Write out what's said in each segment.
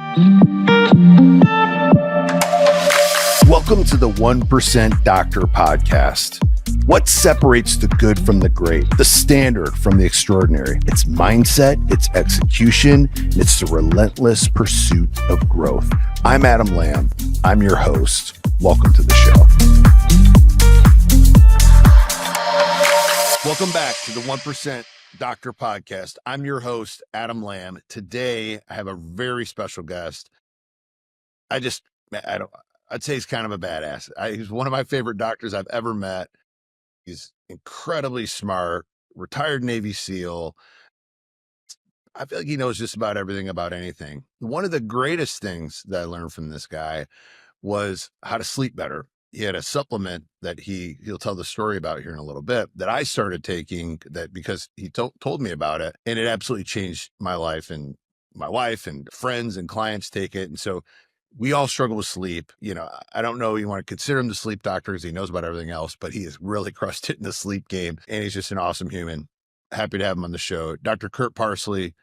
Welcome to the 1% Doctor Podcast. What separates the good from the great, the standard from the extraordinary? It's mindset, it's execution, and it's the relentless pursuit of growth. I'm Adam Lamb. I'm your host. Welcome to the show. Welcome back to the 1% Doctor Podcast. I'm your host, Adam Lamb. Today, I have a very special guest. I'd say he's kind of a badass. He's one of my favorite doctors I've ever met. He's incredibly smart, retired Navy SEAL. I feel like he knows just about everything about anything. One of the greatest things that I learned from this guy was how to sleep better. He had a supplement that he'll tell the story about here in a little bit that I started taking that because he told me about it, and it absolutely changed my life, and my wife and friends and clients take it. And so we all struggle with sleep. You know, I don't know, you want to consider him the sleep doctor because he knows about everything else, but he has really crushed it in the sleep game, and he's just an awesome human. Happy to have him on the show. Dr. Kirk Parsley,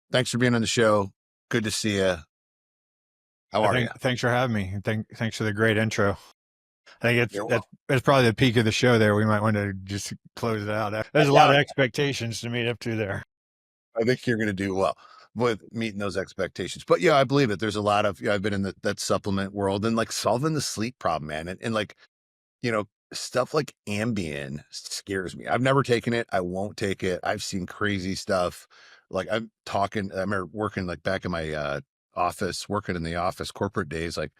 thanks for being on the show. Good to see you. How are you? Thanks for having me. Thanks for the great intro. I think that's probably the peak of the show there. We might want to just close it out. There's a lot of expectations to meet up to there. I think you're going to do well with meeting those expectations. But yeah, I believe it. There's a lot of, I've been in that supplement world and like solving the sleep problem, man. And like, stuff like Ambien scares me. I've never taken it. I won't take it. I've seen crazy stuff. Like I remember working like back in my office, working in the office, corporate days, like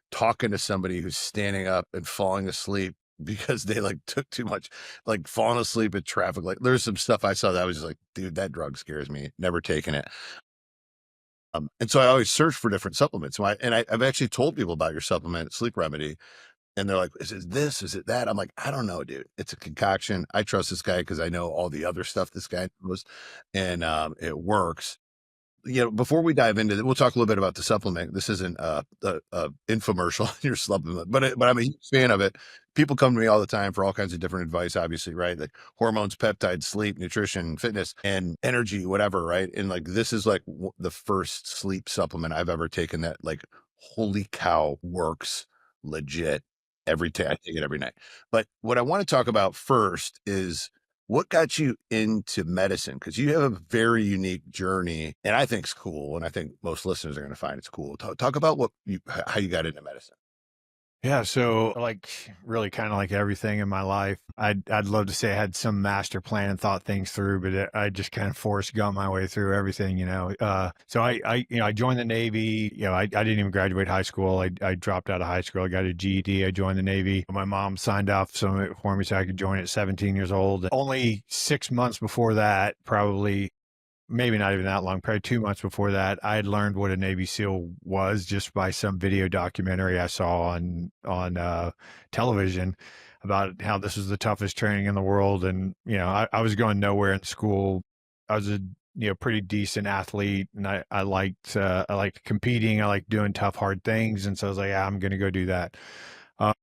talking to somebody who's standing up and falling asleep because they like took too much, like falling asleep in traffic. Like there's some stuff I saw that I was just like, dude, that drug scares me. Never taken it. And so I always search for different supplements. I've actually told people about your supplement, Sleep Remedy, and they're like, is it this? Is it that? I'm like, I don't know, dude. It's a concoction. I trust this guy because I know all the other stuff this guy knows, and it works. Before we dive into it, we'll talk a little bit about the supplement. This isn't a infomercial, your supplement, but I'm a huge fan of it. People come to me all the time for all kinds of different advice, obviously, right? Like hormones, peptides, sleep, nutrition, fitness, and energy, whatever, right? And like, this is like the first sleep supplement I've ever taken that like, holy cow, works legit every day. I take it every night. But what I want to talk about first is what got you into medicine? Because you have a very unique journey, and I think it's cool, and I think most listeners are going to find it's cool. Talk about how you got into medicine. Yeah, so like really kind of like everything in my life, I'd love to say I had some master plan and thought things through, but I just kind of got my way through everything, So I joined the Navy. I didn't even graduate high school. I dropped out of high school. I got a GED. I joined the Navy. My mom signed off some of it for me so I could join at 17 years old. Only 6 months before that, probably maybe not even that long, probably 2 months before that, I had learned what a Navy SEAL was just by some video documentary I saw on television about how this was the toughest training in the world. And, I was going nowhere in school. I was a, pretty decent athlete, and I liked competing. I liked doing tough, hard things. And so I was like, yeah, I'm going to go do that. I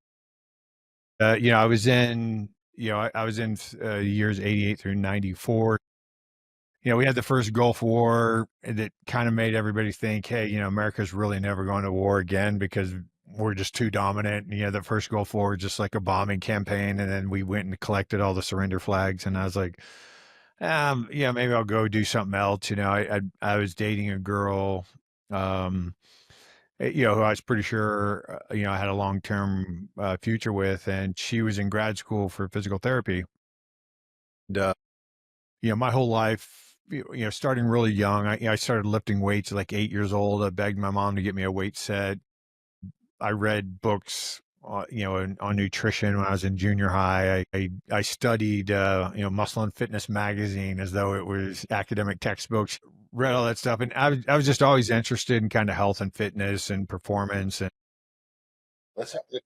was in years 88 through 94. We had the first Gulf War that kind of made everybody think, hey, America's really never going to war again because we're just too dominant. The first Gulf War was just like a bombing campaign. And then we went and collected all the surrender flags. And I was like, maybe I'll go do something else. I was dating a girl, who I was pretty sure, I had a long-term future with, and she was in grad school for physical therapy. And, my whole life, starting really young, I started lifting weights at like 8 years old. I begged my mom to get me a weight set. I read books, on nutrition when I was in junior high. I studied, Muscle and Fitness magazine as though it was academic textbooks. Read all that stuff, and I was just always interested in kind of health and fitness and performance. And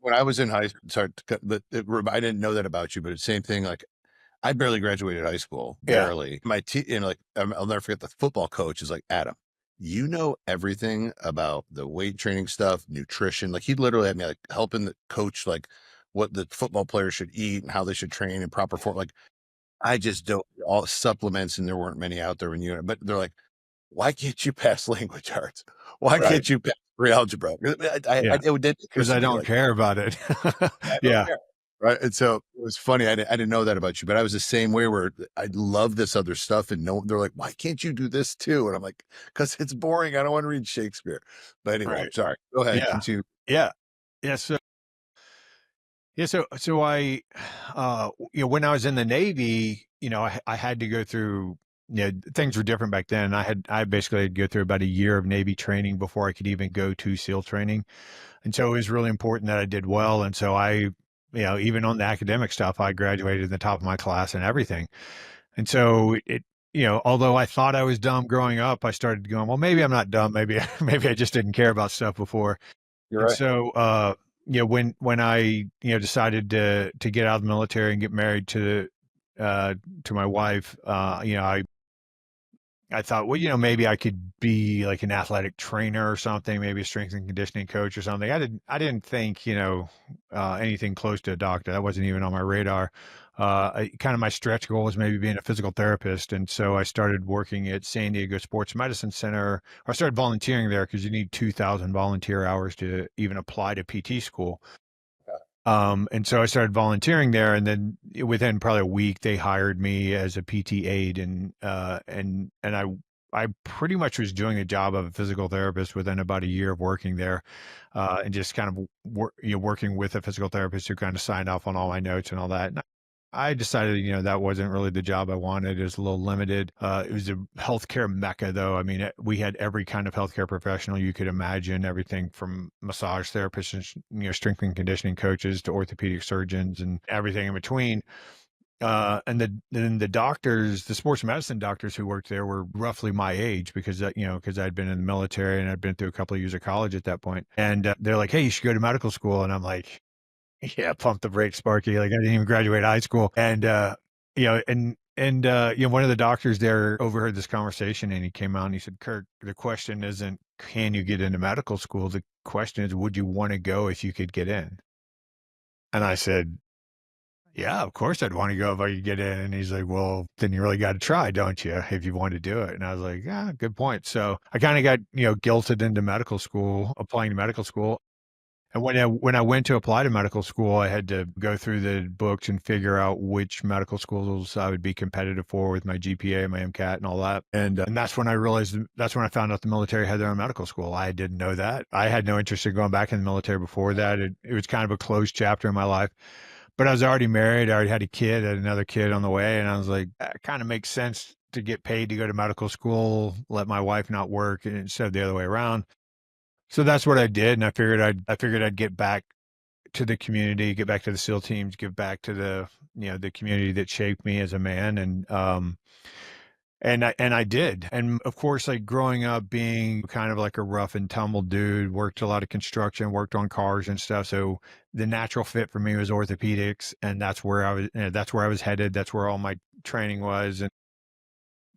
When I was in high school, sorry, but I didn't know that about you, but it's the same thing. Like I barely graduated high school, barely. Yeah. I'll never forget the football coach is like, Adam, you know everything about the weight training stuff, nutrition. Like he literally had me like helping the coach, like what the football players should eat and how they should train in proper form. Like I just don't all supplements, and there weren't many out there when but they're like, why can't you pass language arts? Why Right. can't you pass pre-algebra? Yeah. It did occur 'Cause to I me don't like, care about it. I don't Yeah. care. Right. And so it was funny. I didn't know that about you, but I was the same way where I love this other stuff. And no, they're like, why can't you do this too? And I'm like, because it's boring. I don't want to read Shakespeare. But anyway, Right. sorry. Go ahead. Yeah. Continue. Yeah. Yeah, so when I was in the Navy, I had to go through, things were different back then. I basically had to go through about a year of Navy training before I could even go to SEAL training. And so it was really important that I did well. And so even on the academic stuff, I graduated in the top of my class and everything. And so although I thought I was dumb growing up, I started going, well, maybe I'm not dumb. Maybe, maybe I just didn't care about stuff before. You're And right. so, when I, decided to get out of the military and get married to my wife, I thought, well, maybe I could be like an athletic trainer or something, maybe a strength and conditioning coach or something. I didn't think, anything close to a doctor. That wasn't even on my radar. Kind of my stretch goal was maybe being a physical therapist. And so I started working at San Diego Sports Medicine Center, or I started volunteering there because you need 2,000 volunteer hours to even apply to PT school. And so I started volunteering there, and then within probably a week, they hired me as a PT aide, and I pretty much was doing the job of a physical therapist within about a year of working there, and just kind of working with a physical therapist who kind of signed off on all my notes and all that. And I decided, that wasn't really the job I wanted. It was a little limited. It was a healthcare mecca, though. I mean, we had every kind of healthcare professional you could imagine, everything from massage therapists and strength and conditioning coaches to orthopedic surgeons and everything in between. And the doctors, the sports medicine doctors who worked there were roughly my age because I'd been in the military and I'd been through a couple of years of college at that point. And they're like, "Hey, you should go to medical school." And I'm like, yeah, pump the brakes, Sparky. Like I didn't even graduate high school. One of the doctors there overheard this conversation and he came out and he said, "Kirk, the question isn't can you get into medical school? The question is, would you want to go if you could get in?" And I said, "Yeah, of course I'd want to go if I could get in." And he's like, "Well, then you really got to try, don't you, if you want to do it?" And I was like, "Yeah, good point." So I kind of got, guilted into medical school, applying to medical school. And when I went to apply to medical school, I had to go through the books and figure out which medical schools I would be competitive for with my GPA, my MCAT, and all that. And that's when I realized that's when I found out the military had their own medical school. I didn't know that. I had no interest in going back in the military before that. It was kind of a closed chapter in my life. But I was already married. I already had a kid, had another kid on the way, and I was like, that kind of makes sense to get paid to go to medical school, let my wife not work, and instead of the other way around. So that's what I did, and I figured I'd get back to the community, get back to the SEAL teams, give back to the community that shaped me as a man, and I did. And of course, like growing up being kind of like a rough and tumble dude, worked a lot of construction, worked on cars and stuff. So the natural fit for me was orthopedics, and that's where I was headed. That's where all my training was. And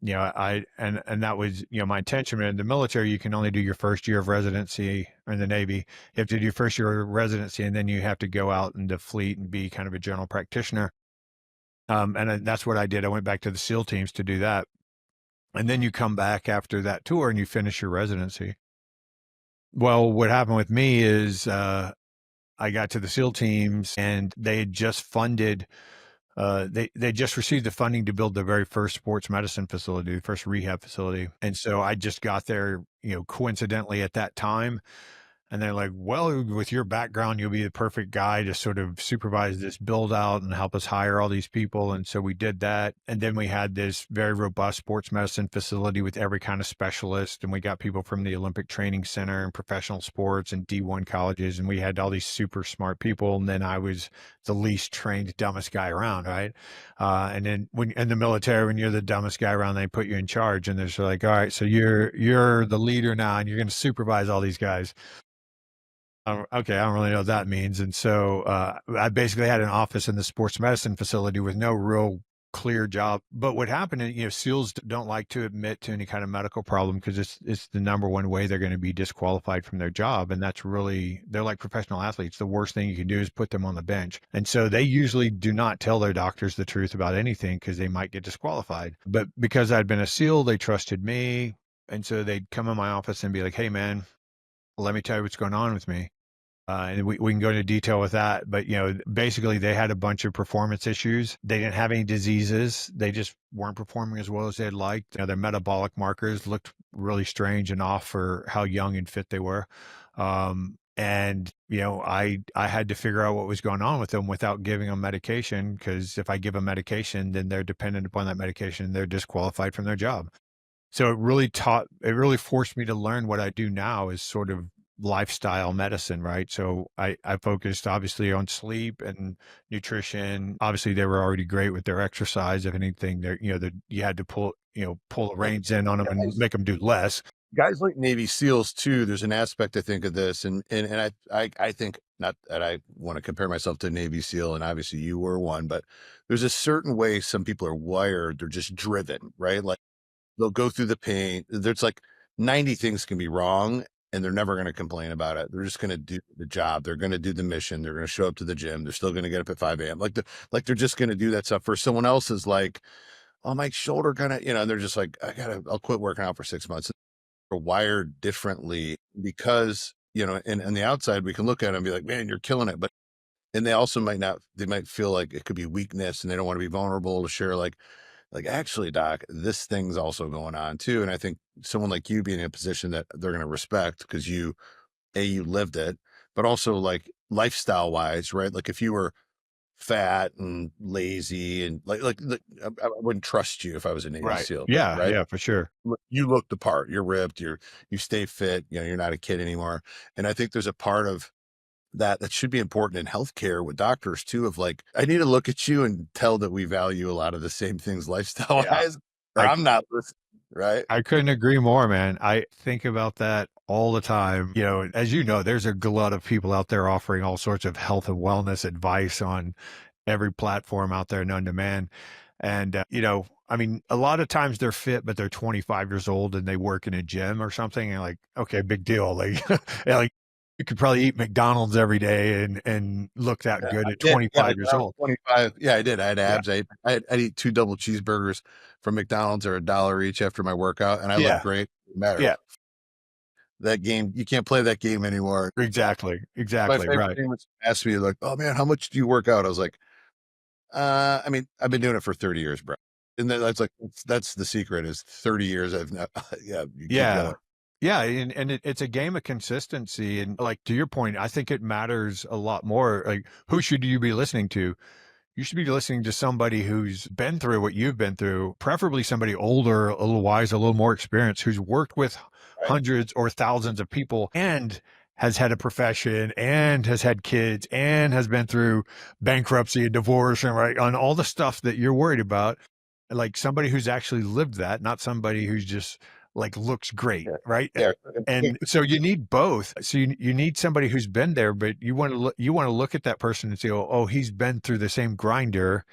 and that was, my intention. In the military, you can only do your first year of residency, or in the Navy. You have to do your first year of residency, and then you have to go out into fleet and be kind of a general practitioner. That's what I did. I went back to the SEAL teams to do that. And then you come back after that tour and you finish your residency. Well, what happened with me is I got to the SEAL teams and they had just funded they just received the funding to build the very first sports medicine facility, the first rehab facility. And so I just got there, coincidentally at that time. And they're like, well, with your background, you'll be the perfect guy to sort of supervise this build out and help us hire all these people. And so we did that. And then we had this very robust sports medicine facility with every kind of specialist. And we got people from the Olympic Training Center and professional sports and D1 colleges. And we had all these super smart people. And then I was the least trained, dumbest guy around, right? And then when in the military, when you're the dumbest guy around, they put you in charge. And they're just like, all right, so you're the leader now, and you're going to supervise all these guys. Okay, I don't really know what that means. And so I basically had an office in the sports medicine facility with no real clear job. But what happened, SEALs don't like to admit to any kind of medical problem because it's the number one way they're going to be disqualified from their job. And that's really, they're like professional athletes. The worst thing you can do is put them on the bench. And so they usually do not tell their doctors the truth about anything because they might get disqualified. But because I'd been a SEAL, they trusted me. And so they'd come in my office and be like, "Hey, man, let me tell you what's going on with me." And we can go into detail with that. But, basically, they had a bunch of performance issues. They didn't have any diseases. They just weren't performing as well as they'd liked. Their metabolic markers looked really strange and off for how young and fit they were. And I had to figure out what was going on with them without giving them medication, because if I give them medication, then they're dependent upon that medication. They're disqualified from their job. So it really forced me to learn what I do now is sort of lifestyle medicine, right? So I focused obviously on sleep and nutrition. Obviously, they were already great with their exercise. If anything, you had to pull the Like, reins in on them and guys make them do less. guys like Navy SEALs too, there's an aspect I think of this, and I think, not that I want to compare myself to a Navy SEAL, and obviously you were one, but there's a certain way some people are wired. They're just driven, right? Like, they'll go through the pain. There's like 90 things can be wrong, and they're never going to complain about it. They're just going to do the job. They're going to do the mission. They're going to show up to the gym. They're still going to get up at 5 a.m. Like they're just going to do that stuff. For someone else is like, oh, my shoulder kind of, and they're just like, I'll quit working out for 6 months. Are wired differently because, and on the outside, we can look at it and be like, man, you're killing it. But, and they also might not, they might feel like it could be weakness and they don't want to be vulnerable to share, like, actually, doc, this thing's also going on too. And I think someone like you being in a position that they're going to respect because you lived it, but also like lifestyle wise, right? Like if you were fat and lazy and I wouldn't trust you if I was a Navy Right. SEAL, Yeah. right? Yeah. For sure. You look the part, you're ripped, you stay fit, you're not a kid anymore. And I think there's a part of that should be important in healthcare with doctors too, of like, I need to look at you and tell that we value a lot of the same things lifestyle Yeah. wise, or I I'm not listening, right? I couldn't agree more, man. I think about that all the time. As you know, there's a glut of people out there offering all sorts of health and wellness advice on every platform out there known to man. And, I mean, a lot of times they're fit, but they're 25 years old and they work in a gym or something. And like, okay, big deal. Like, yeah, like you could probably eat McDonald's every day and look that Yeah, good I at did. Yeah, when 25 years I was old. 25. Yeah, I did. I had Yeah. abs. I'd eat two double cheeseburgers from McDonald's or $1 each after my workout, and I looked Yeah. great. No matter Yeah. that game, you can't play that game anymore. Exactly. My Exactly. favorite Right. thing was asked me like, "Oh man, how much do you work out?" I was like, I mean, I've been doing it for 30 years, bro." And that's like, that's the secret is 30 years. I've not, yeah, you keep Yeah. going. Yeah, and it's a game of consistency, and, like, to your point, I think it matters a lot more, like, who should you be listening to? You should be listening to somebody who's been through what you've been through, preferably somebody older, a little wise, a little more experienced, who's worked with Right. hundreds or thousands of people and has had a profession and has had kids and has been through bankruptcy and divorce and right on all the stuff that you're worried about. Like somebody who's actually lived that, not somebody who's just like looks great, Yeah. right? Yeah. And so you need both. So you need somebody who's been there, but you want to look at that person and say, oh, he's been through the same grinder.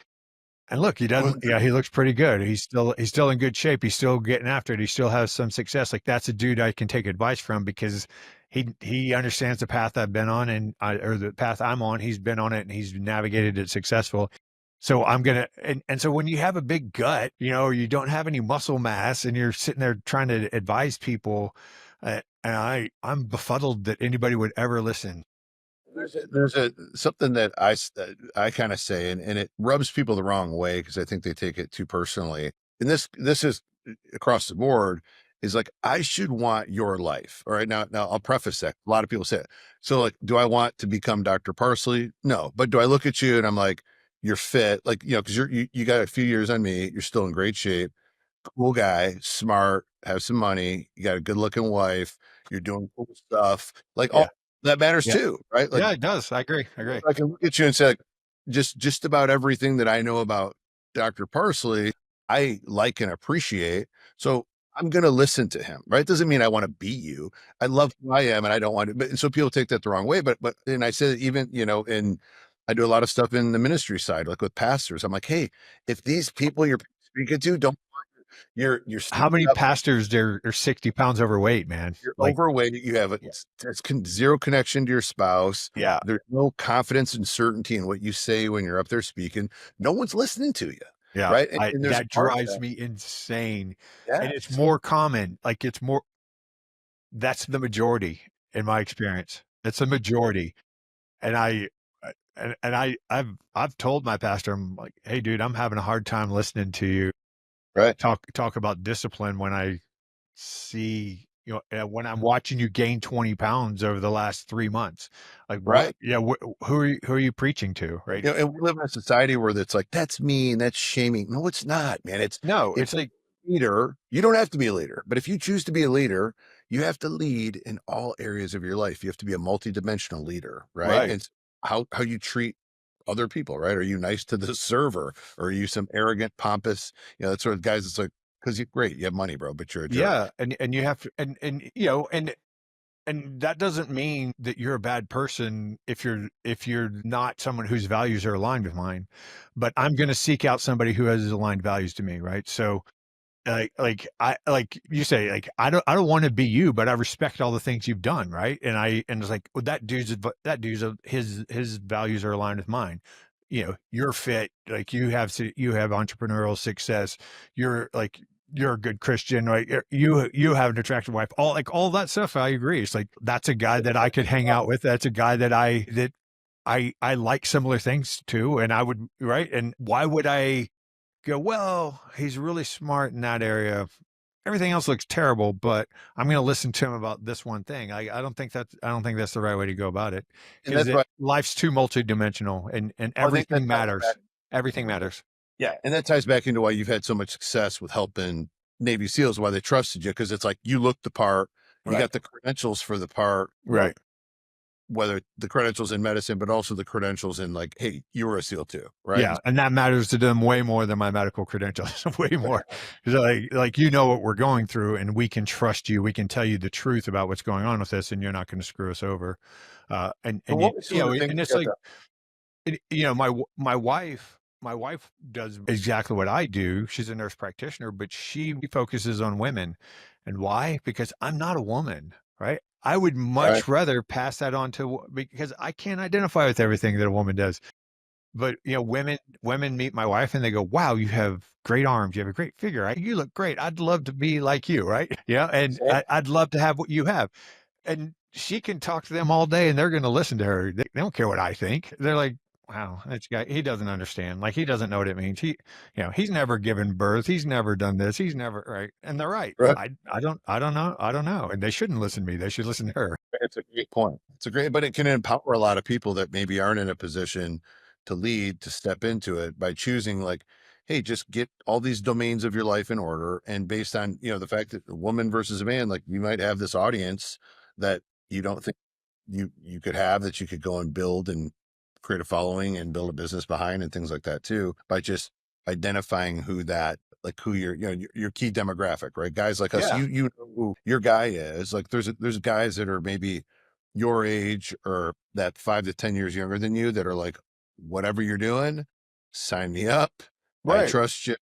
And look, he Well, doesn't, yeah, he looks pretty good. He's still in good shape. He's still getting after it. He still has some success. Like that's a dude I can take advice from because he understands the path I've been on or the path I'm on. He's been on it and he's navigated it successful. So I'm gonna and so when you have a big gut, or you don't have any muscle mass and you're sitting there trying to advise people, and I'm befuddled that anybody would ever listen. there's a something that I kind of say, and it rubs people the wrong way because I think they take it too personally. And this is across the board is like, I should want your life. All right. Now I'll preface that. A lot of people say it. So like, do I want to become Dr. Parsley? No. But do I look at you and I'm like, you're fit, like, because you got a few years on me, you're still in great shape, cool guy, smart, have some money, you got a good looking wife, you're doing cool stuff. Like all Yeah, that matters yeah, too, right? Like yeah. It does. I agree. I agree. I can look at you and say, like, just about everything that I know about Dr. Parsley, I like and appreciate. So I'm gonna listen to him, right? Doesn't mean I want to beat you. I love who I am and I don't want to, but and so people take that the wrong way. But and I said even, in I do a lot of stuff in the ministry side, like with pastors. I'm like, hey, if these people you're speaking to don't you're How stepping many up, pastors are 60 pounds overweight, man? you're Like, overweight, you have yeah, zero connection to your spouse. yeah, There's no confidence and certainty in what you say when you're up there speaking. No one's listening to you. Yeah, right? I And there's a that part of drives that. me insane, and it's Yes, more common, like, it's more that's the majority in my experience. It's a majority, and I've told my pastor, I'm like, "Hey, dude, I'm having a hard time listening to you right, talk about discipline when I see, when I'm watching you gain 20 pounds over the last 3 months. Like, what right. yeah, who are you preaching to, right?" And we live in a society where it's like, "That's mean, that's shaming." No, it's not, man. It's No, if it's like leader, you don't have to be a leader, but if you choose to be a leader, you have to lead in all areas of your life. You have to be a multidimensional leader, right? right. It's how you treat other people, right? Are you nice to the server, or are you some arrogant, pompous, that sort of guys? It's like because you great, you have money, bro, but you're a Yeah, jerk, and you have to and that doesn't mean that you're a bad person if you're not someone whose values are aligned with mine, but I'm gonna seek out somebody who has aligned values to me, right? So, like you say, like, I don't wanna be you, but I respect all the things you've done, right? And it's like, well, that dude's his values are aligned with mine. You're fit, like, you have entrepreneurial success. You're a good Christian, right? You have an attractive wife. All that stuff, I agree. It's like, that's a guy that I could hang out with. That's a guy that I like similar things to, and I would right? And why would I go, well, he's really smart in that area. Everything else looks terrible, but I'm going to listen to him about this one thing. I don't think that's the right way to go about it, and because that's why life's too multidimensional, and I think that everything ties back. matters. Everything matters. Yeah, and that ties back into why you've had so much success with helping Navy SEALs, why they trusted you, because it's like you look the part, you Right. got the credentials for the part, Right. whether the credentials in medicine, but also the credentials in like, hey, you were a SEAL too, right? Yeah, and that matters to them way more than my medical credentials, way more. 'Cause like, what we're going through, and we can trust you. We can tell you the truth about what's going on with this, and you're not gonna screw us over. But And what were some of the things and you it's got like, to my wife does exactly what I do. She's a nurse practitioner, but she focuses on women. And why? Because I'm not a woman, right? I would right? much rather pass that on to because I can't identify with everything that a woman does. But, women meet my wife and they go, "Wow, you have great arms. You have a great figure. You look great. I'd love to be like you," right? Yeah, and Same. I'd love to have what you have. And she can talk to them all day, and they're gonna listen to her. They don't care what I think. They're like, "Wow, that guy, he doesn't understand. Like, he doesn't know what it means. He's never given birth. He's never done this. He's never" right? And they're right. Right. I don't know. I don't know. And they shouldn't listen to me. They should listen to her. It's a great point. It's a great, but it can empower a lot of people that maybe aren't in a position to lead, to step into it by choosing like, hey, just get all these domains of your life in order. And based on, the fact that a woman versus a man, like you might have this audience that you don't think you could have, that you could go and build and create a following and build a business behind and things like that too, by just identifying who your key demographic, right? Guys like us, Yeah. you know who your guy is. Like there's guys that are maybe your age or that 5 to 10 years younger than you that are like, whatever you're doing, sign me up. I Right. trust you.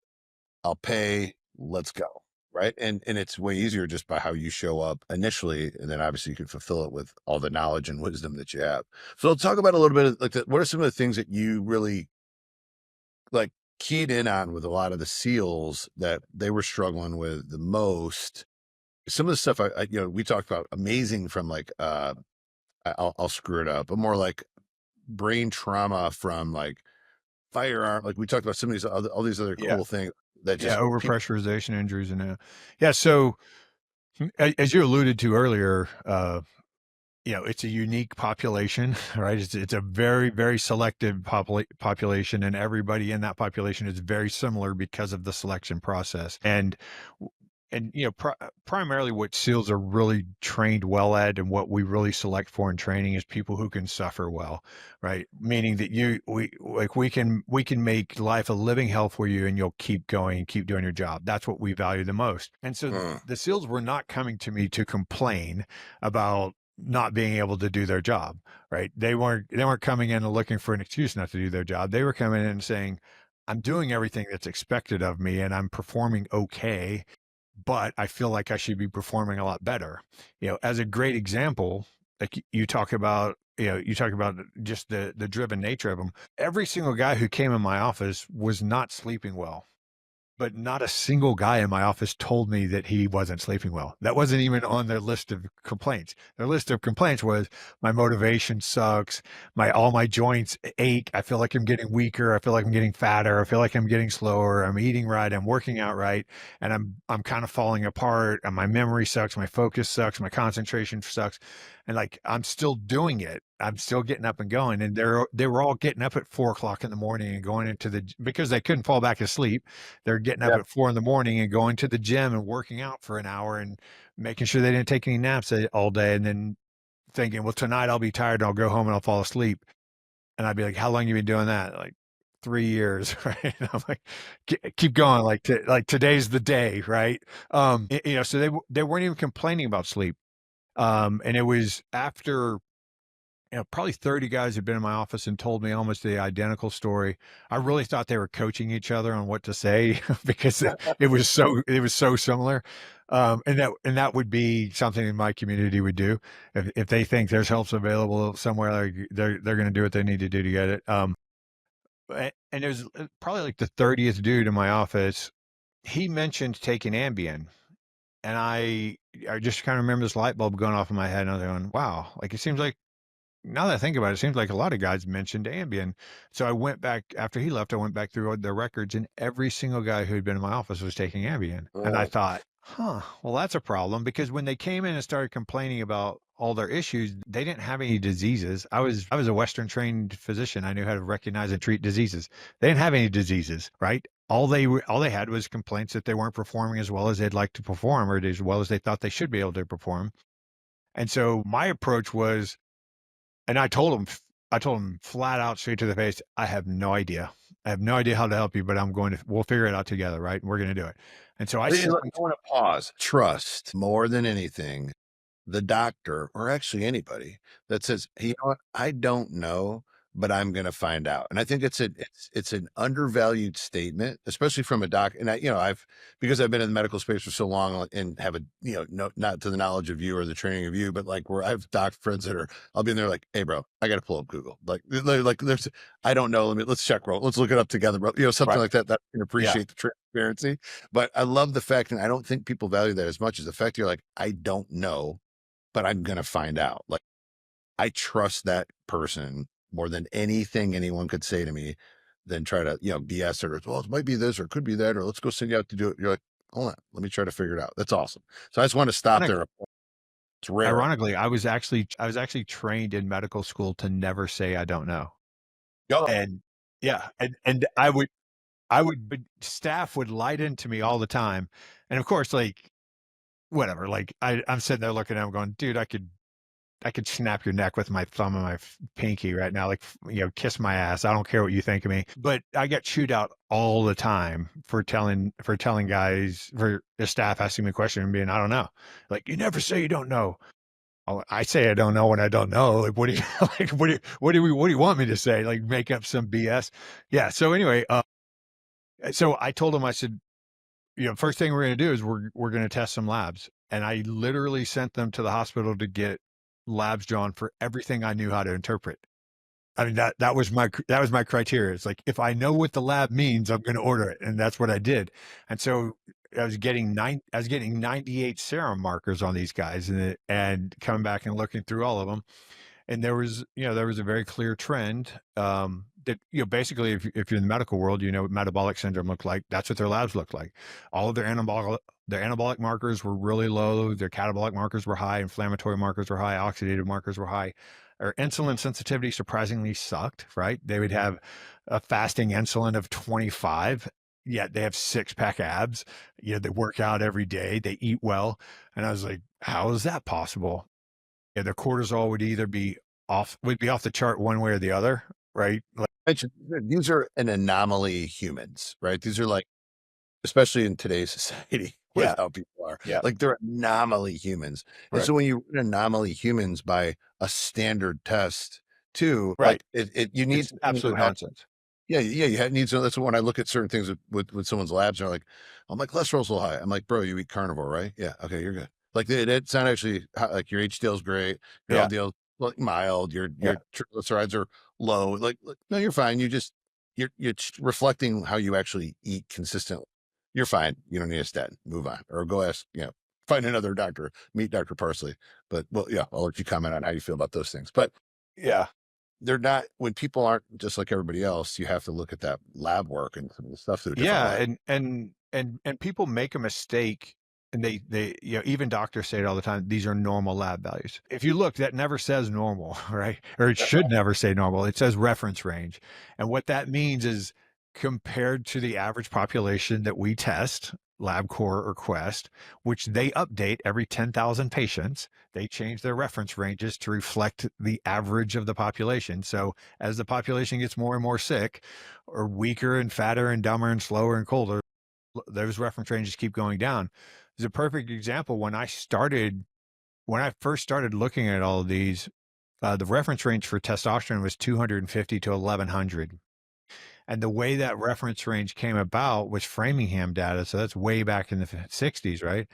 I'll pay. Let's go. Right. And it's way easier just by how you show up initially. And then obviously you can fulfill it with all the knowledge and wisdom that you have. So let's talk about a little bit of like what are some of the things that you really like keyed in on with a lot of the SEALs that they were struggling with the most? Some of the stuff we talked about amazing from like I'll screw it up, but more like brain trauma from like firearm. Like we talked about some of these other all these other Yeah. cool things that Yeah. just people. Overpressurization injuries and yeah. So, as you alluded to earlier, it's a unique population, right? It's a very, very selective population, and everybody in that population is very similar because of the selection process. And primarily what SEALs are really trained well at, and what we really select for in training, is people who can suffer well, right? Meaning that we can make life a living hell for you, and you'll keep going and keep doing your job. That's what we value the most. And so Mm, the SEALs were not coming to me to complain about not being able to do their job, right? They weren't coming in and looking for an excuse not to do their job. They were coming in and saying, I'm doing everything that's expected of me, and I'm performing okay, but I feel like I should be performing a lot better. As a great example, like you talk about you talk about just the driven nature of them. Every single guy who came in my office was not sleeping well. But not a single guy in my office told me that he wasn't sleeping well. That wasn't even on their list of complaints. Their list of complaints was, "My motivation sucks. All my joints ache. I feel like I'm getting weaker. I feel like I'm getting fatter. I feel like I'm getting slower. I'm eating right. I'm working out right, and I'm kind of falling apart. And my memory sucks. My focus sucks. My concentration sucks." And like I'm still doing it. I'm still getting up and going. And they were all getting up at 4 o'clock in the morning and going into because they couldn't fall back asleep. They're getting up Yeah. at 4 in the morning and going to the gym and working out for an hour and making sure they didn't take any naps all day, and then thinking, "Well, tonight I'll be tired and I'll go home and I'll fall asleep." And I'd be like, "How long you been doing that?" Like, 3 years, right? And I'm like, Keep going, like today's the day, right?" So they weren't even complaining about sleep. And it was after probably 30 guys had been in my office and told me almost the identical story. I really thought they were coaching each other on what to say because it was so similar. And that would be something in my community would do if they think there's help available somewhere, like they're going to do what they need to do to get it. And it was probably like the 30th dude in my office. He mentioned taking Ambien, and I just kind of remember this light bulb going off in my head, and I was going, "Wow!" Like it seems like now that I think about it, it seems like a lot of guys mentioned Ambien. So I went back after he left. I went back through their records, and every single guy who had been in my office was taking Ambien. And I Oh, thought, huh, well, that's a problem because when they came in and started complaining about all their issues, they didn't have any diseases. I was a Western trained physician. I knew how to recognize and treat diseases. They didn't have any diseases, right? All they had was complaints that they weren't performing as well as they'd like to perform, or as well as they thought they should be able to perform. And so my approach was, and I told him flat out straight to the face, "I have no idea. I have no idea how to help you, but we'll figure it out together, right? We're going to do it." And so I sent I him. want to pause. Trust more than anything the doctor or actually anybody that says, "Hey, you know what? I don't know, but I'm gonna find out." And I think it's an undervalued statement, especially from a doc. And I've because I've been in the medical space for so long and have a no, not to the knowledge of you or the training of you, but like where I've doc friends that are, I'll be in there like, "Hey, bro, I got to pull up Google. Like there's, I don't know. Let's check, bro. Let's look it up together, bro. Something Right. like that. That I can Yeah. appreciate the transparency. But I love the fact, and I don't think people value that as much as the fact you're like, I don't know, but I'm gonna find out. Like, I trust that person more than anything anyone could say to me than try to, BS it or, well, it might be this or it could be that, or let's go send you out to do it. You're like, hold on, let me try to figure it out. That's awesome. So I just want to stop Ironic- there. It's rare. Ironically, I was actually trained in medical school to never say I don't know. Oh, And yeah, and but staff would light into me all the time. And of course, like whatever, like I'm sitting there looking at him going, "Dude, I could snap your neck with my thumb and my pinky right now, like, kiss my ass. I don't care what you think of me." But I get chewed out all the time for telling guys, for the staff asking me a question and being, "I don't know." Like, "You never say you don't know." Oh, I say I don't know when I don't know. Like, what do you like? What do you want me to say? Like, make up some BS? Yeah. So anyway, so I told him, I said, first thing we're going to do is we're going to test some labs. And I literally sent them to the hospital to get labs drawn for everything I knew how to interpret. I mean, that was my criteria. It's like, if I know what the lab means, I'm going to order it. And that's what I did. And so I was getting 98 serum markers on these guys, and coming back and looking through all of them. And there was a very clear trend, that, basically, if you're in the medical world, you know what metabolic syndrome looked like. That's what their labs looked like. All of their anabolic markers were really low. Their catabolic markers were high. Inflammatory markers were high. Oxidative markers were high. Or insulin sensitivity surprisingly sucked, right? They would have a fasting insulin of 25, yet they have six-pack abs. They work out every day. They eat well. And I was like, how is that possible? Yeah, their cortisol would be off the chart one way or the other, right? Like, these are an anomaly humans, right? These are like, especially in today's society with yeah, how people are, yeah, like they're anomaly humans. And right, so when you run anomaly humans by a standard test too, right. like you need It's someone who absolute has, nonsense. yeah, yeah, you need to. That's when I look at certain things with someone's labs, they're like, "Oh, my cholesterol's a little high." I'm like, "Bro, you eat carnivore, right? Yeah, okay, you're good." Like it's not actually like your HDL's great, your Yeah, LDL. like mild, Yeah. your triglycerides are low. No, you're fine. You're reflecting how you actually eat consistently. You're fine. You don't need a statin. Move on, or go ask, find another doctor. Meet Dr. Parsley. But well, yeah, I'll let you comment on how you feel about those things. But Yeah. they're not when people aren't just like everybody else. You have to look at that lab work and some of the stuff through a different Yeah, light. and people make a mistake, and they even doctors say it all the time. These are normal lab values. If you look, that never says normal, right? Or it should never say normal. It says reference range, and what that means is compared to the average population that we test, LabCorp or Quest, which they update every 10,000 patients. They change their reference ranges to reflect the average of the population. So as the population gets more and more sick, or weaker and fatter and dumber and slower and colder, those reference ranges keep going down. There's a perfect example when I first started looking at all of these, the reference range for testosterone was 250 to 1100. And the way that reference range came about was Framingham data. So that's way back in the 60s, right?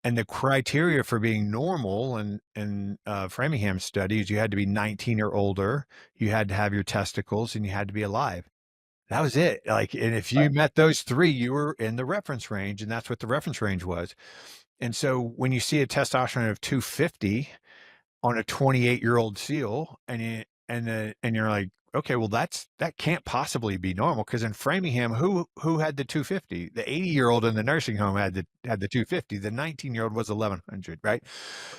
And the criteria for being normal in Framingham studies, you had to be 19 or older, you had to have your testicles, and you had to be alive. That was it. Like, and if you met those 3, you were in the reference range, and that's what the reference range was. And so when you see a testosterone of 250 on a 28-year-old seal, and you're like, okay, well that can't possibly be normal, because in Framingham, who had the 250? The 80-year-old in the nursing home had the 250. The 19-year-old was 1100, right?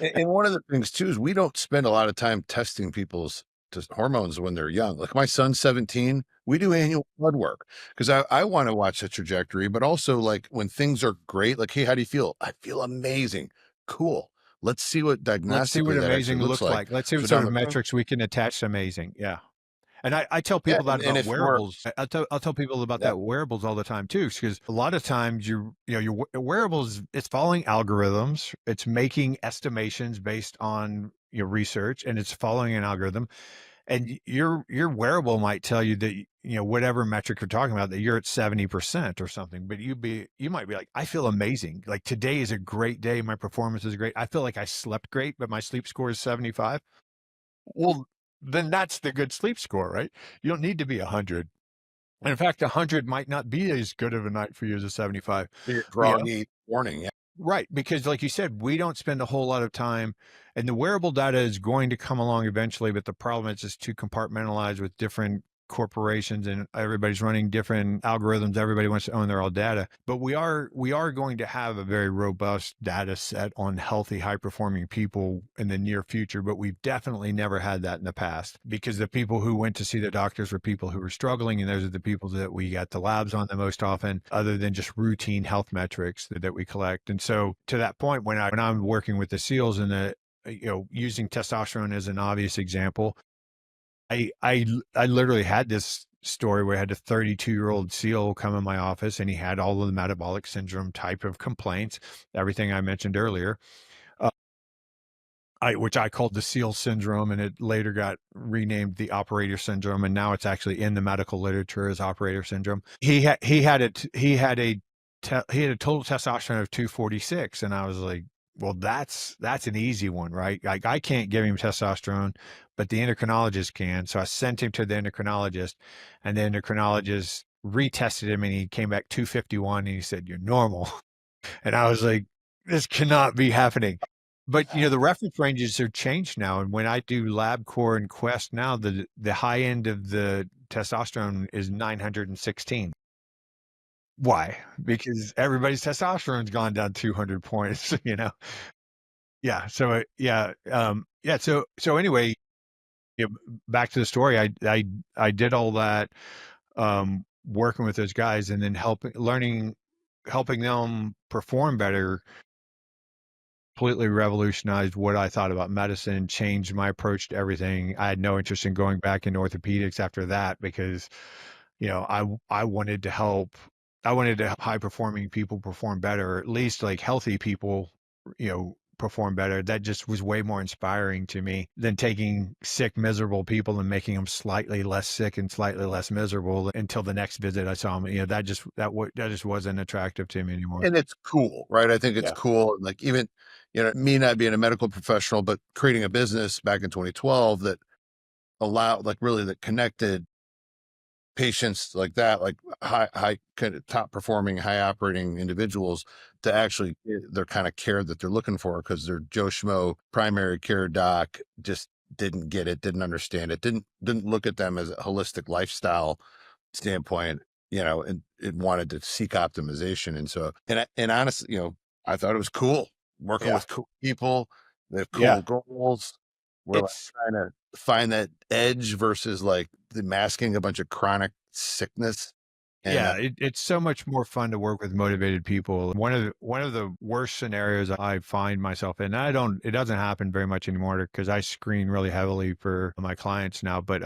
And one of the things too is we don't spend a lot of time testing people's just hormones when they're young. Like my son's 17, we do annual blood work because I want to watch the trajectory, but also like when things are great, like, hey, how do you feel? I feel amazing. Cool. Let's see what Let's see what diagnostically that actually amazing looks looks like. like. Let's see So what sort down of the road, metrics we can attach to amazing. Yeah. And I tell yeah, people that and about if we're wearables. I'll tell people about yeah, that wearables all the time too, because a lot of times your wearables, it's following algorithms, it's making estimations based on your research, and it's following an algorithm. And your wearable might tell you that whatever metric you're talking about, that you're at 70% or something, but you might be like, I feel amazing. Like today is a great day. My performance is great. I feel like I slept great, but my sleep score is 75. Well, then that's the good sleep score, right? You don't need to be 100. And in fact, 100 might not be as good of a night for you as a 75. you're But groggy warning. Yeah. right, because like you said, we don't spend a whole lot of time, and the wearable data is going to come along eventually, but the problem is just too compartmentalized with different corporations, and everybody's running different algorithms. Everybody wants to own their own data. But we are going to have a very robust data set on healthy, high performing people in the near future, but we've definitely never had that in the past, because the people who went to see the doctors were people who were struggling, and those are the people that we got the labs on the most often, other than just routine health metrics that we collect. And so to that point, when I'm working with the SEALs, and using testosterone as an obvious example, I literally had this story where I had a 32-year-old SEAL come in my office, and he had all of the metabolic syndrome type of complaints, everything I mentioned earlier, uh, which I called the SEAL syndrome, and it later got renamed the operator syndrome, and now it's actually in the medical literature as operator syndrome. He had a total testosterone of 246, and I was like, well, that's an easy one, right? Like, I can't give him testosterone, but the endocrinologist can. So I sent him to the endocrinologist, and the endocrinologist retested him, and he came back 251, and he said, "You're normal." And I was like, this cannot be happening. But the reference ranges are changed now. And when I do LabCorp and Quest now, the high end of the testosterone is 916. Why? Because everybody's testosterone's gone down 200 points. Yeah. Yeah. So anyway, back to the story. I did all that, working with those guys, and then helping them perform better, completely revolutionized what I thought about medicine, changed my approach to everything. I had no interest in going back into orthopedics after that, because, I wanted to help. I wanted to help high performing people perform better, or at least like healthy people, perform better. That just was way more inspiring to me than taking sick, miserable people and making them slightly less sick and slightly less miserable until the next visit I saw them. That just wasn't attractive to me anymore. And it's cool, right? I think it's Yeah. cool. Like even, me not being a medical professional, but creating a business back in 2012 that allowed, like, really that connected patients like that, like high kind of top performing, high operating individuals to actually get their kind of care that they're looking for, because their Joe Schmo primary care doc just didn't get it, didn't understand it, didn't look at them as a holistic lifestyle standpoint, and it wanted to seek optimization. And so, and honestly, I thought it was cool working Yeah. with cool people. They have Yeah. cool goals. We're like It's trying to find that edge versus like the masking a bunch of chronic sickness. And it's so much more fun to work with motivated people. One of the worst scenarios I find myself in, and it doesn't happen very much anymore because I screen really heavily for my clients now, but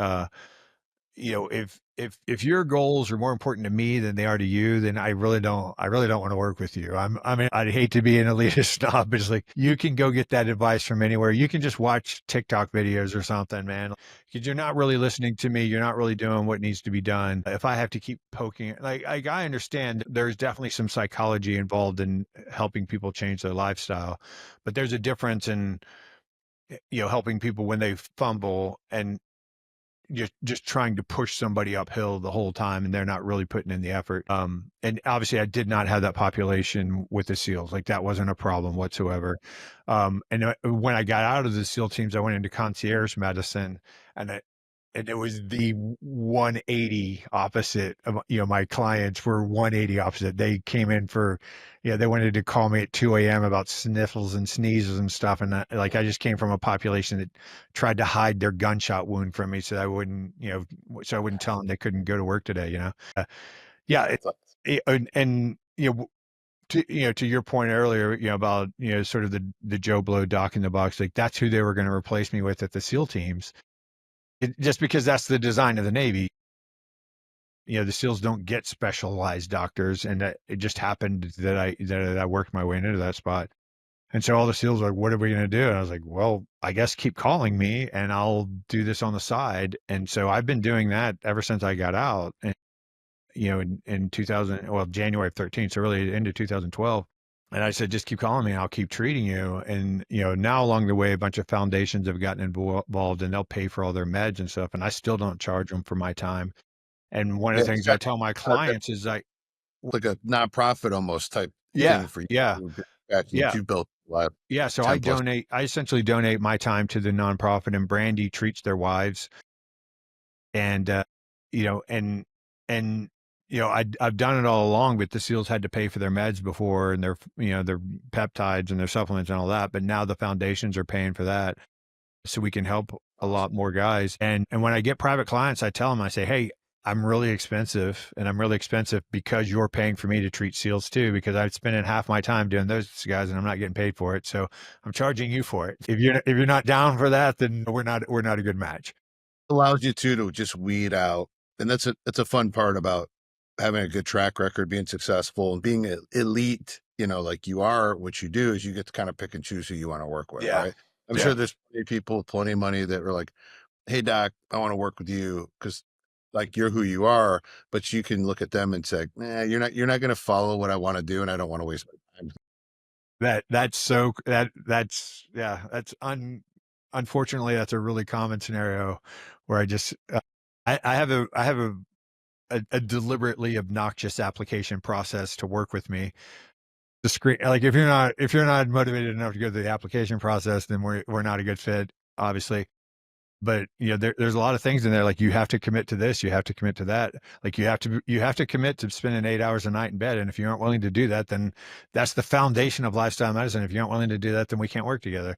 if your goals are more important to me than they are to you, then I really don't want to work with you. I mean, I'd hate to be an elitist snob, but it's like you can go get that advice from anywhere. You can just watch TikTok videos or something, man. Because you're not really listening to me. You're not really doing what needs to be done. If I have to keep poking, like I understand there's definitely some psychology involved in helping people change their lifestyle, but there's a difference in helping people when they fumble and just trying to push somebody uphill the whole time and they're not really putting in the effort. And obviously I did not have that population with the SEALs. Like that wasn't a problem whatsoever. And when I got out of the SEAL teams, I went into concierge medicine, and it was the 180 opposite of, my clients were 180 opposite. They came in for, they wanted to call me at 2 a.m. about sniffles and sneezes and stuff. And I just came from a population that tried to hide their gunshot wound from me so I wouldn't tell them they couldn't go to work today. Yeah. To your point earlier, about, sort of the Joe Blow doc in the box, like that's who they were going to replace me with at the SEAL teams. Just because that's the design of the Navy. The SEALs don't get specialized doctors, and it just happened that I worked my way into that spot. And so all the SEALs were like, "What are we going to do?" And I was like, "Well, I guess keep calling me, and I'll do this on the side." And so I've been doing that ever since I got out. And in 2000, well, January of 13, so really into 2012. And I said, just keep calling me. I'll keep treating you. And, now along the way, a bunch of foundations have gotten involved and they'll pay for all their meds and stuff. And I still don't charge them for my time. And one of yeah, the things I tell my clients is like a nonprofit almost type thing yeah, for yeah, you. That yeah, you built a lot, yeah. So 10 plus. I essentially donate my time to the nonprofit, and Brandy treats their wives. And, you know, and, and, I've done it all along, but the SEALs had to pay for their meds before and their peptides and their supplements and all that. But now the foundations are paying for that, so we can help a lot more guys. And when I get private clients, I tell them, I say, hey, I'm really expensive, and I'm really expensive because you're paying for me to treat SEALs too, because I'm spending half my time doing those guys and I'm not getting paid for it. So I'm charging you for it. If you're not down for that, then we're not a good match. Allows you to just weed out. And that's a fun part about having a good track record, being successful and being elite, like you are. What you do is you get to kind of pick and choose who you want to work with, Yeah. right? I'm Yeah. sure there's plenty of people with plenty of money that were like, hey doc, I want to work with you because like you're who you are. But you can look at them and say, you're not going to follow what I want to do, and I don't want to waste my time. Unfortunately, that's a really common scenario where I have a deliberately obnoxious application process to work with me. The screen, like if you're not motivated enough to go through the application process, then we're not a good fit, obviously. But there's a lot of things in there, like you have to commit to this, you have to commit to that. Like you have to commit to spending 8 hours a night in bed. And if you aren't willing to do that, then that's the foundation of lifestyle medicine. If you aren't willing to do that, then we can't work together.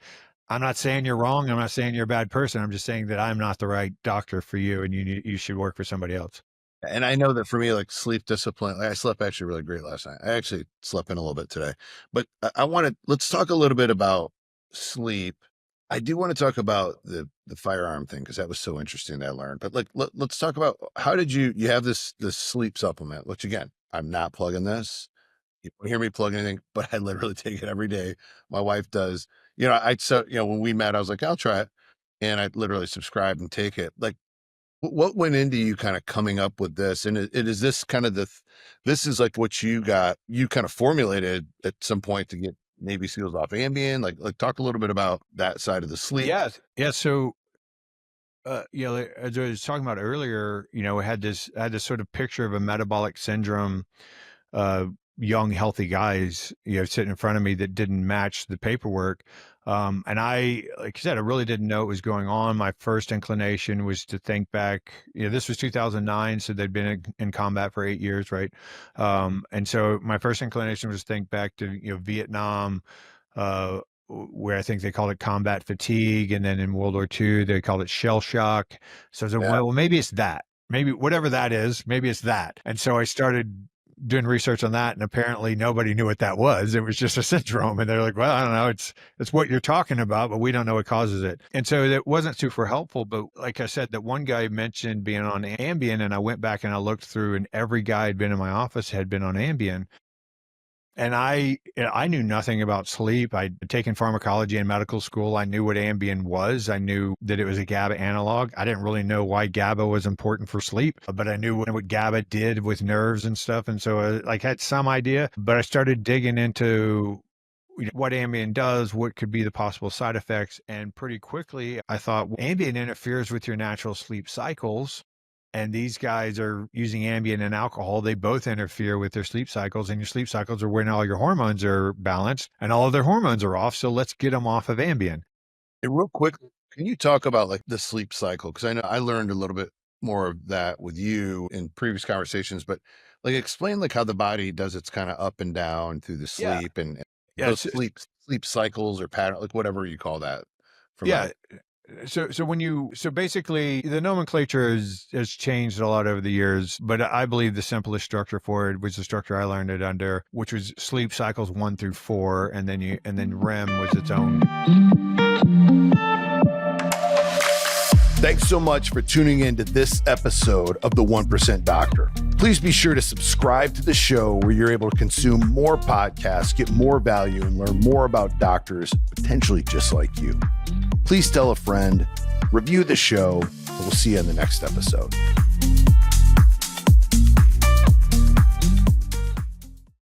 I'm not saying you're wrong. I'm not saying you're a bad person. I'm just saying that I'm not the right doctor for you, and you should work for somebody else. And I know that for me, like sleep discipline, like I slept actually really great last night. I actually slept in a little bit today, but let's talk a little bit about sleep. I do want to talk about the firearm thing because that was so interesting that I learned. But like, let's talk about how did you have this sleep supplement, which again, I'm not plugging this. You don't hear me plug anything, but I literally take it every day. My wife does. When we met, I was like, I'll try it. And I literally subscribe and take it. Like, what went into you kind of coming up with this? And it is this kind of this is like what you kind of formulated at some point to get Navy SEALs off Ambien? Like talk a little bit about that side of the sleep. Yeah. Yeah. So, like, as I was talking about earlier, I had this sort of picture of a metabolic syndrome, uh, young, healthy guys, sitting in front of me that didn't match the paperwork. And like I said, I really didn't know what was going on. My first inclination was to think back, this was 2009. So they'd been in combat for 8 years. Right. And so my first inclination was to think back to, Vietnam, where I think they called it combat fatigue. And then in World War II, they called it shell shock. So I said, Yeah. well, maybe it's that. Maybe whatever that is, maybe it's that. And so I started doing research on that, and apparently nobody knew what that was. It was just a syndrome, and they're like, "Well, I don't know. It's what you're talking about, but we don't know what causes it." And so that wasn't super helpful. But like I said, that one guy mentioned being on Ambien, and I went back and I looked through, and every guy had been in my office had been on Ambien. And I knew nothing about sleep. I'd taken pharmacology in medical school. I knew what Ambien was. I knew that it was a GABA analog. I didn't really know why GABA was important for sleep, but I knew what GABA did with nerves and stuff. And so I like had some idea, but I started digging into what Ambien does, what could be the possible side effects. And pretty quickly I thought, well, Ambien interferes with your natural sleep cycles. And these guys are using Ambien and alcohol. They both interfere with their sleep cycles, and your sleep cycles are when all your hormones are balanced and all of their hormones are off. So let's get them off of Ambien. And real quick, can you talk about like the sleep cycle? Because I know I learned a little bit more of that with you in previous conversations, but like explain like how the body does its kind of up and down through the Yeah. sleep and Yeah. those sleep cycles or pattern, like whatever you call that from Yeah. a So basically the nomenclature has changed a lot over the years, but I believe the simplest structure for it was the structure I learned it under, which was sleep cycles 1 through 4, and then REM was its own. Thanks so much for tuning in to this episode of The 1% Doctor. Please be sure to subscribe to the show where you're able to consume more podcasts, get more value, and learn more about doctors potentially just like you. Please tell a friend, review the show, and we'll see you in the next episode.